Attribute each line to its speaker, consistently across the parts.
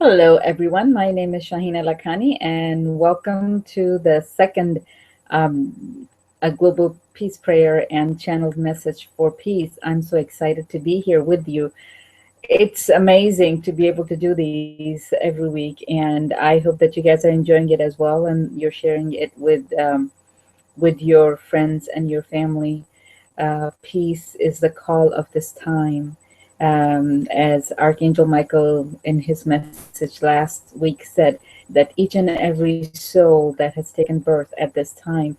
Speaker 1: Hello, everyone. My name is Shahina Lakhani, and welcome to the second a global peace prayer and channeled message for peace. I'm so excited to be here with you. It's amazing to be able to do these every week, and I hope that you guys are enjoying it as well, and you're sharing it with your friends and your family. Peace is the call of this time. As Archangel Michael in his message last week said, that each and every soul that has taken birth at this time,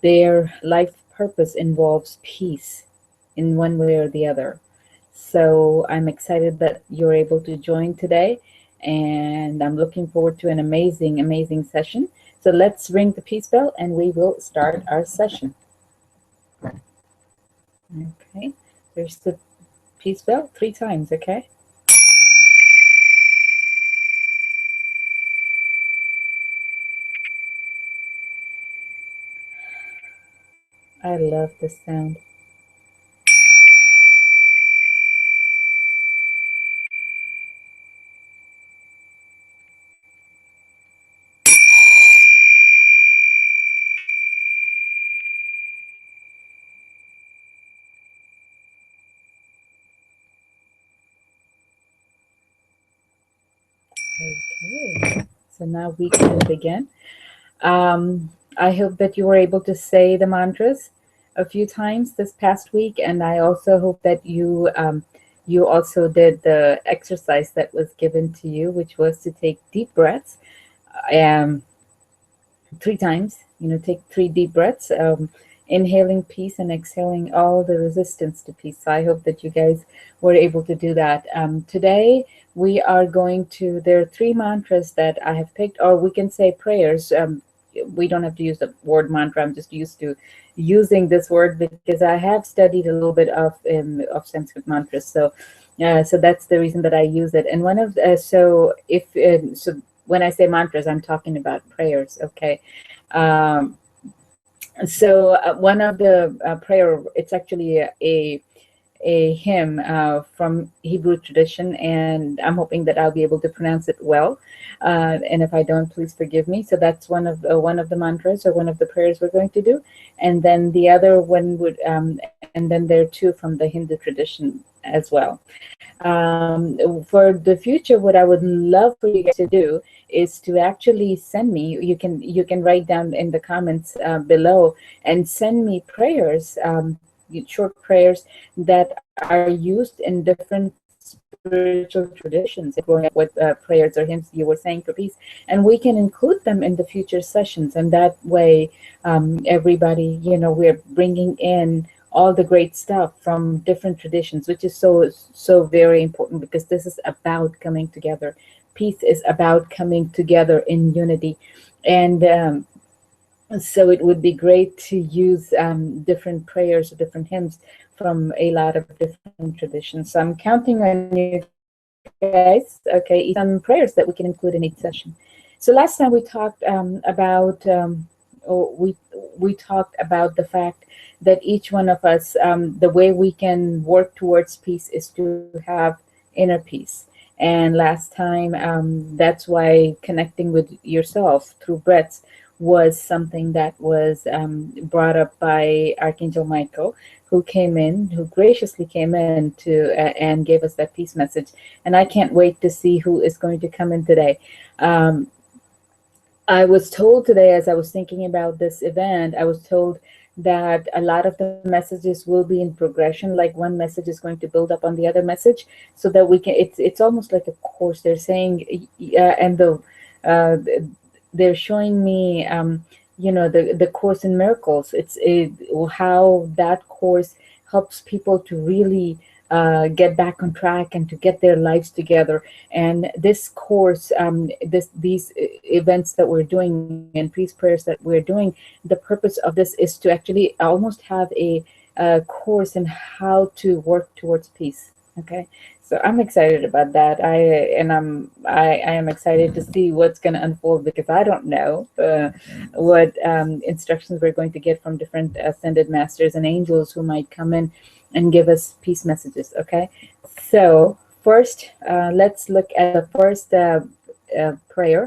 Speaker 1: their life purpose involves peace in one way or the other. So I'm excited that you're able to join today, and I'm looking forward to an amazing, amazing session. So let's ring the peace bell and we will start our session. Okay, there's the peace bell 3 times, okay? I love this sound. Okay, so now we can begin. I hope that you were able to say the mantras a few times this past week, and I also hope that you also did the exercise that was given to you, which was to take deep breaths. Um, 3 times. Take 3 deep breaths, inhaling peace and exhaling all the resistance to peace. So I hope that you guys were able to do that. Today, we are going to, there are 3 mantras that I have picked, or we can say prayers. We don't have to use the word mantra. I'm just used to using this word because I have studied a little bit of Sanskrit mantras. So that's the reason that I use it. And one of so if so when I say mantras, I'm talking about prayers. Okay. Um, so one of the prayer, it's actually a hymn from Hebrew tradition, and I'm hoping that I'll be able to pronounce it well. And if I don't, please forgive me. So that's one of the mantras or one of the prayers we're going to do, and then the other one would, and then there are 2 from the Hindu tradition as well. For the future, what I would love for you guys to do is to actually send me. You can write down in the comments below and send me prayers, short prayers that are used in different spiritual traditions. If you're growing up with prayers or hymns you were saying for peace, and we can include them in the future sessions. And that way, everybody, we're bringing in all the great stuff from different traditions, which is so very important, because this is about coming together. Peace is about coming together in unity, and so it would be great to use different prayers or different hymns from a lot of different traditions. So I'm counting on you guys, okay, some prayers that we can include in each session. So last time we talked about we talked about the fact that each one of us, the way we can work towards peace is to have inner peace. And last time, that's why connecting with yourself through breaths was something that was brought up by Archangel Michael, who graciously came in to and gave us that peace message. And I can't wait to see who is going to come in today. Um, I was told today, as I was thinking about this event, I was told that a lot of the messages will be in progression. Like one message is going to build up on the other message, so that we can. It's almost like a course. They're saying, and uh, they're showing me, the course in miracles. How that course helps people to really get back on track and to get their lives together. And this course, these events that we're doing and peace prayers that we're doing, the purpose of this is to actually almost have a course in how to work towards peace. Okay, so I'm excited about that. I am excited to see what's going to unfold, because I don't know what instructions we're going to get from different ascended masters and angels who might come in and give us peace messages. Okay, so first, let's look at the first prayer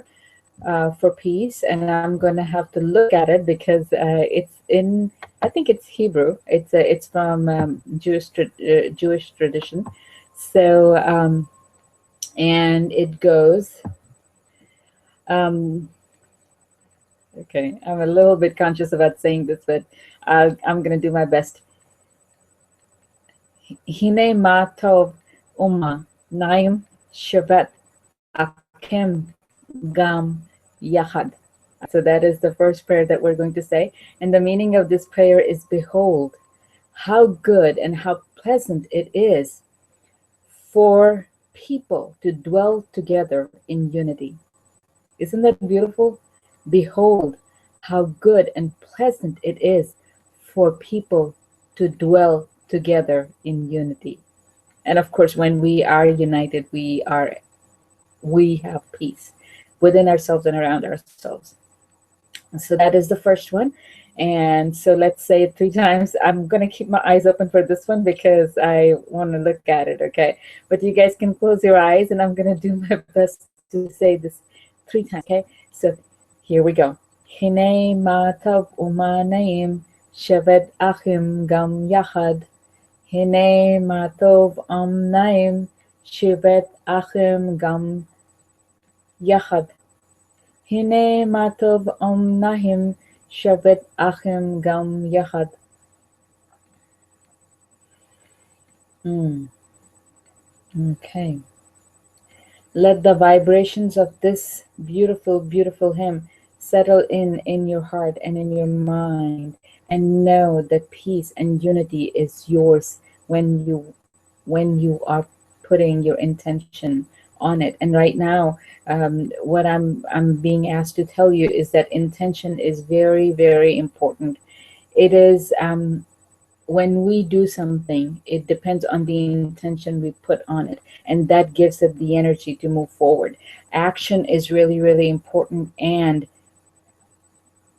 Speaker 1: for peace, and I'm going to have to look at it because it's in, I think it's Hebrew. It's from Jewish tradition. So and it goes. Um, okay, I'm a little bit conscious about saying this, but I'm going to do my best. Hine ma tov uma naim shevet akim gam yachad. So that is the first prayer that we're going to say. And the meaning of this prayer is, behold, how good and how pleasant it is for people to dwell together in unity. Isn't that beautiful? Behold, how good and pleasant it is for people to dwell together in unity. And of course, when we are united, we have peace within ourselves and around ourselves. So that is the first one. And so let's say it 3 times. I'm going to keep my eyes open for this one because I want to look at it, okay? But you guys can close your eyes, and I'm going to do my best to say this 3 times, okay? So here we go. Hine matav umanaim shevet achim gam yachad. Hine matov naim shevet achim gam yachad. Hine matov nahim shevet achim gam yachad. Okay. Let the vibrations of this beautiful, beautiful hymn settle in your heart and in your mind, and know that peace and unity is yours when you are putting your intention on it. And right now, what I'm being asked to tell you is that intention is very, very important. It is when we do something, it depends on the intention we put on it, and that gives it the energy to move forward. Action is really, really important, and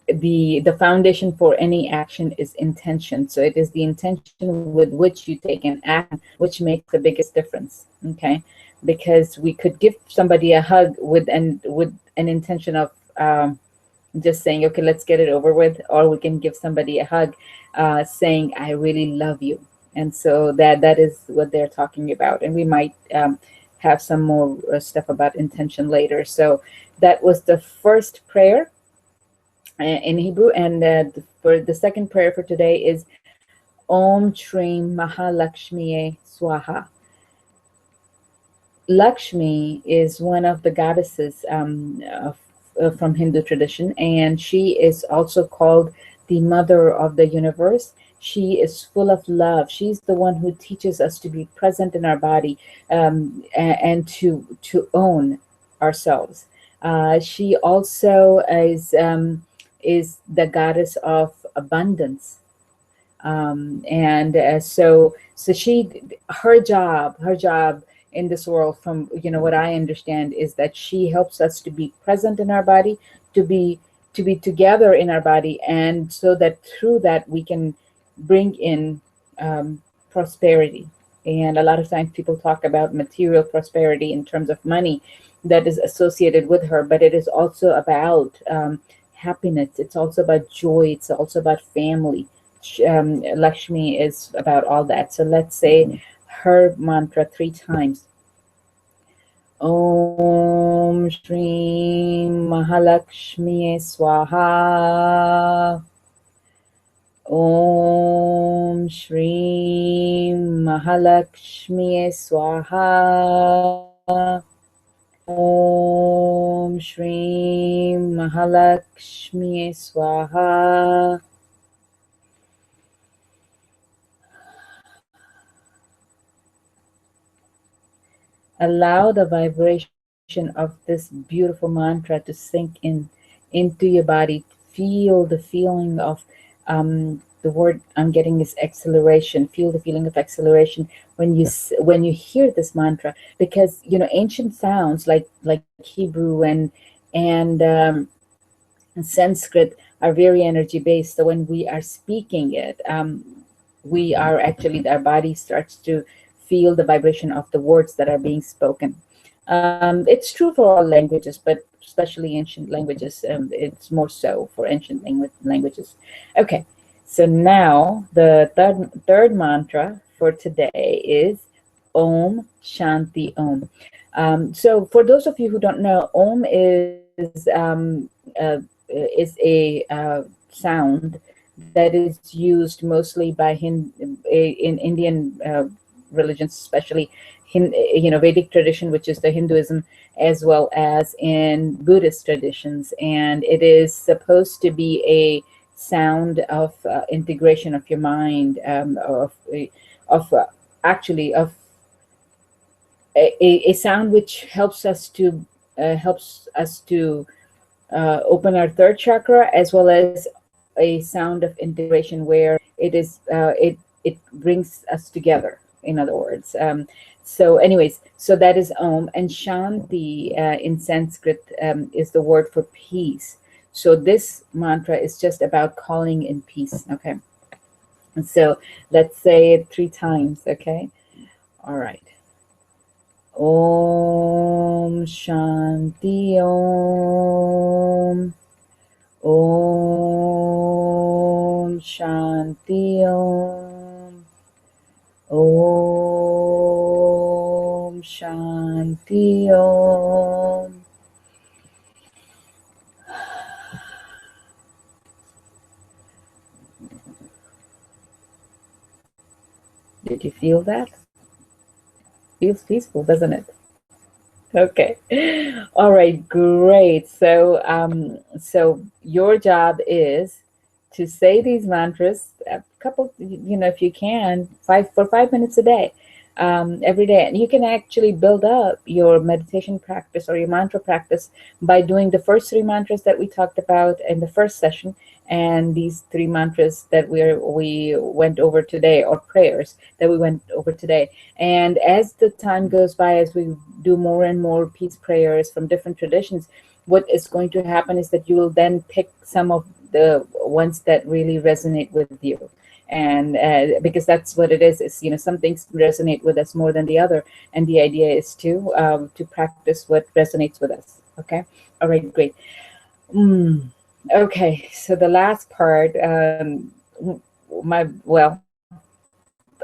Speaker 1: the foundation for any action is intention. So it is the intention with which you take an action which makes the biggest difference. Okay, because we could give somebody a hug with an intention of just saying, okay, let's get it over with, or we can give somebody a hug saying, I really love you. And so that is what they're talking about. And we might have some more stuff about intention later. So that was the first prayer in Hebrew. And for the second prayer for today is Om Shrim Maha Lakshmi Swaha. Lakshmi is one of the goddesses from Hindu tradition, and she is also called the mother of the universe. She is full of love. She's the one who teaches us to be present in our body and to own ourselves. She also is the goddess of abundance. So her job in this world, from what I understand, is that she helps us to be present in our body, to be together in our body, and so that through that we can bring in prosperity. And a lot of times people talk about material prosperity in terms of money that is associated with her, but it is also about happiness. It's also about joy. It's also about family. Lakshmi is about all that. So let's say her mantra 3 times. Om Shri Maha Lakshmi Swaha. Om Shri Maha Lakshmi Swaha. Om Shri Maha Lakshmi Swaha. Allow the vibration of this beautiful mantra to sink into your body. Feel the feeling of the word I'm getting is acceleration. Feel the feeling of acceleration when you hear this mantra, because ancient sounds like Hebrew and Sanskrit are very energy based. So when we are speaking it, we are actually, our body starts to feel the vibration of the words that are being spoken. It's true for all languages, but especially ancient languages. It's more so for ancient languages. Okay, so now the third mantra for today is Om Shanti Om. So for those of you who don't know, Om is a sound that is used mostly by in Indian religions, especially Vedic tradition, which is the Hinduism, as well as in Buddhist traditions, and it is supposed to be a sound of integration of your mind, of actually of a sound which helps us to open our third chakra, as well as a sound of integration where it brings us together, in other words. So anyways, so that is Om, and Shanti in Sanskrit is the word for peace. So this mantra is just about calling in peace. Okay, and so let's say it 3 times. Okay, all right. Om Shanti Om. Om Shanti Om. Om Shanti Om. Did you feel that? Feels peaceful, doesn't it? Okay. All right, great. So your job is to say these mantras a couple, if you can, 5 minutes a day, every day. And you can actually build up your meditation practice or your mantra practice by doing the first 3 mantras that we talked about in the first session, and these 3 mantras that we went over today, or prayers that we went over today. And as the time goes by, as we do more and more peace prayers from different traditions, what is going to happen is that you will then pick some of the ones that really resonate with you. And because that's what it is, some things resonate with us more than the other, and the idea is to practice what resonates with us. Okay, all right, great. Okay, so the last part,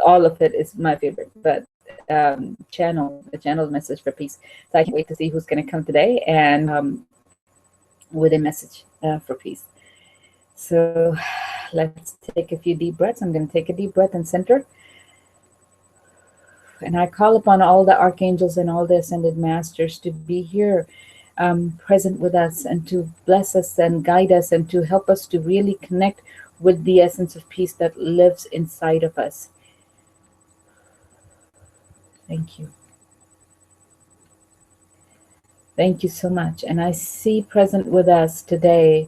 Speaker 1: all of it is my favorite, but the channel message for peace. So I can't wait to see who's going to come today, and with a message for peace. So let's take a few deep breaths. I'm going to take a deep breath and center. And I call upon all the archangels and all the ascended masters to be here, present with us, and to bless us and guide us, and to help us to really connect with the essence of peace that lives inside of us. Thank you. Thank you so much. And I see present with us today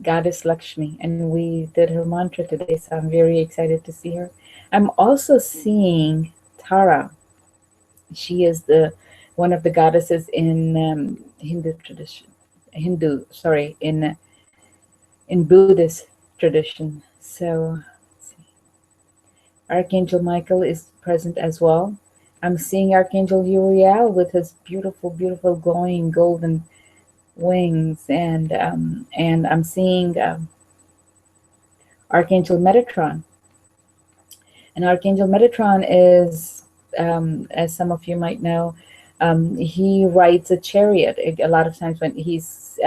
Speaker 1: Goddess Lakshmi, and we did her mantra today, so I'm very excited to see her. I'm also seeing Tara. She is one of the goddesses in Hindu tradition. In Buddhist tradition. So let's see. Archangel Michael is present as well. I'm seeing Archangel Uriel with his beautiful, beautiful glowing golden wings, and I'm seeing Archangel Metatron. And Archangel Metatron is, as some of you might know, he rides a chariot. A lot of times when he's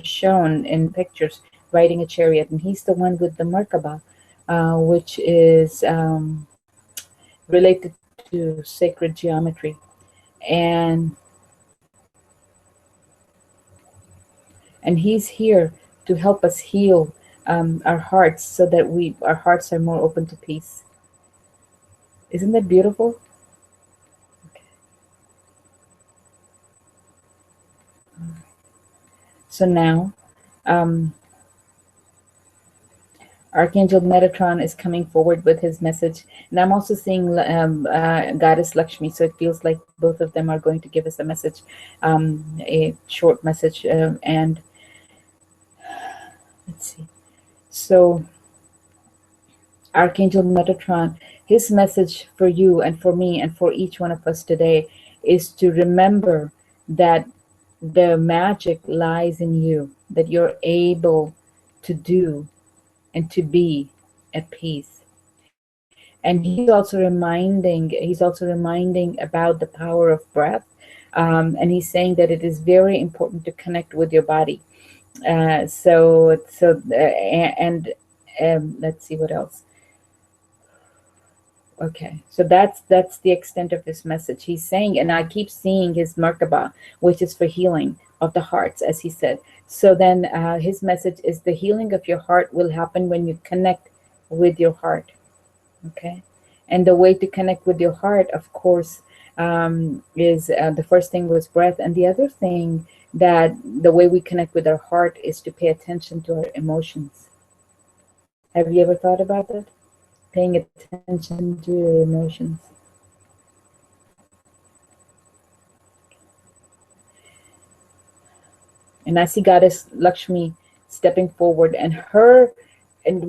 Speaker 1: shown in pictures riding a chariot, and he's the one with the Merkaba, which is related to sacred geometry. And he's here to help us heal our hearts, so that our hearts are more open to peace. Isn't that beautiful? Okay. So now, Archangel Metatron is coming forward with his message, and I'm also seeing Goddess Lakshmi. So it feels like both of them are going to give us a message, a short message, and let's see. So Archangel Metatron His message for you and for me and for each one of us today is to remember that the magic lies in you, that you're able to do and to be at peace. And he's also reminding about the power of breath. And he's saying that it is very important to connect with your body. Let's see what else. Okay, so that's the extent of his message. He's saying, and I keep seeing his Merkaba, which is for healing of the hearts, as he said. So then his message is the healing of your heart will happen when you connect with your heart. Okay, and the way to connect with your heart, of course, is the first thing was breath, and the other thing that the way we connect with our heart is to pay attention to our emotions. Have you ever thought about that? Paying attention to your emotions. And I see Goddess Lakshmi stepping forward, and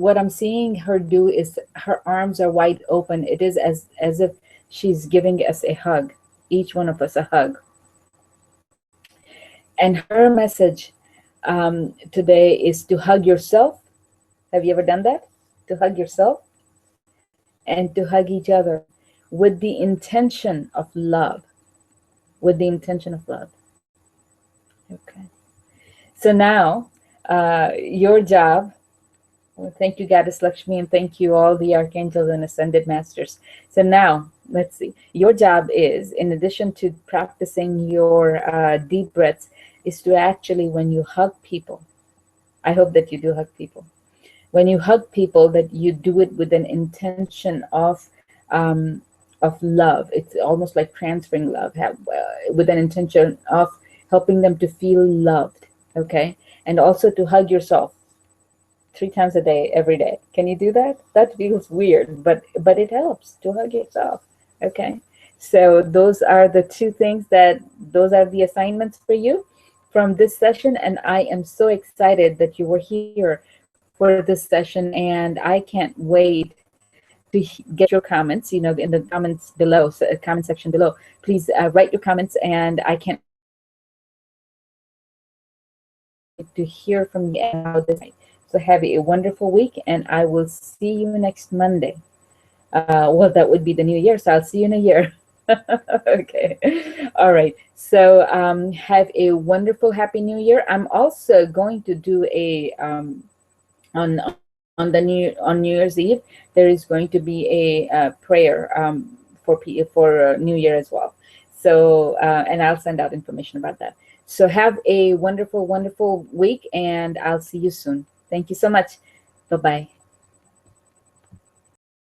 Speaker 1: what I'm seeing her do is her arms are wide open. It is as if she's giving us a hug, each one of us a hug. And her message today is to hug yourself. Have you ever done that? To hug yourself and to hug each other with the intention of love. With the intention of love. Okay. So now, your job. Well, thank you, Goddess Lakshmi, and thank you all the archangels and ascended masters. So now, let's see. Your job is, in addition to practicing your deep breaths, is to actually, when you hug people, I hope that you do hug people. When you hug people, that you do it with an intention of love. It's almost like transferring love, with an intention of helping them to feel loved. Okay, and also to hug yourself 3 times a day, every day. Can you do that? That feels weird, but it helps to hug yourself. Okay, so those are the two things those are the assignments for you from this session, and I am so excited that you were here for this session, and I can't wait to get your comments, in the comments below, comment section below. Please write your comments, and I can't to hear from you and how this. So have a wonderful week, and I will see you next Monday. Well, that would be the new year, so I'll see you in a year. Okay. All right. So have a wonderful, happy new year. I'm also going to do a on New Year's Eve. There is going to be a prayer for New Year as well. So and I'll send out information about that. So have a wonderful, wonderful week, and I'll see you soon. Thank you so much. Bye-bye.